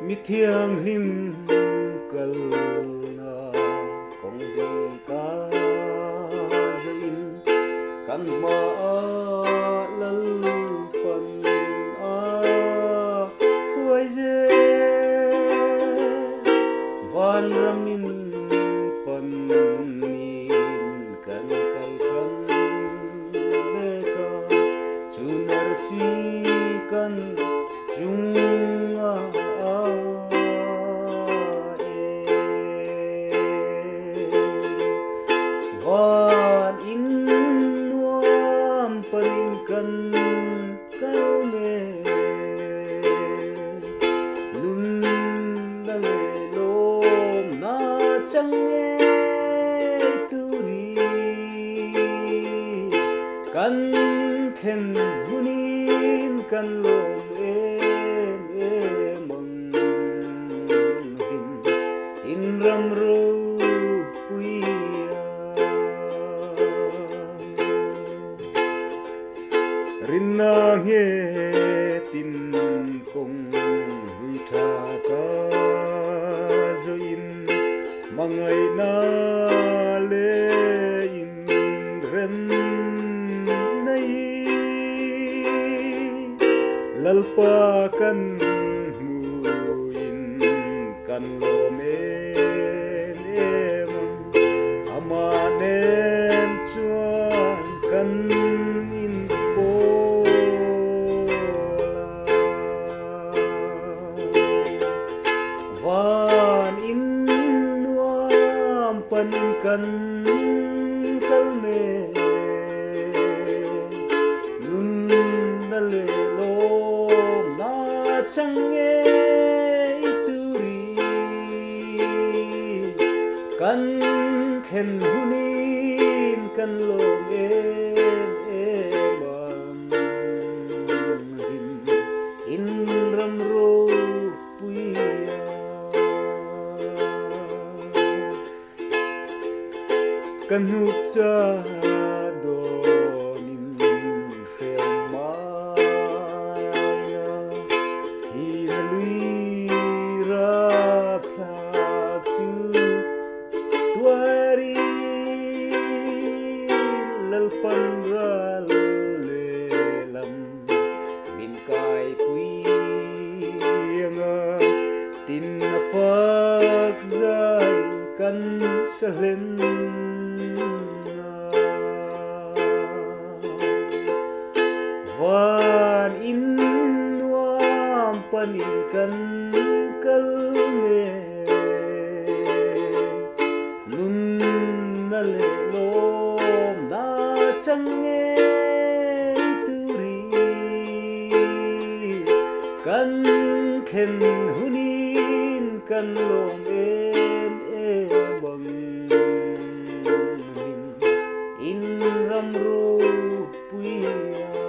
mi thiêng lim kal na kong di ka zain kan ma lal pan a khuai je van ramin pan nin kan kal tran beka sunar si kan junga van in nuam panin kan kalme nun na le lom na change turi kan khen hunin kan lom mang hin in ram ro puia rinang he tin kong hui tha ka zo in mangai na le in ren nai lalpa kan muin kan lo men ama nem chuan kan in van in nuam panin kan kalme nun na le lom na change ituri kan khen hunin kan lom mang hin in ram ro puia kan hu cha donin khel maya hi lui ra tha chu tuari lal pan ra le lam min kai pui nga tin na phak zai kan salen van in nuam panin kan kalme nun na le lom na change turi kan khen hunin kan lom bang in ram ro puia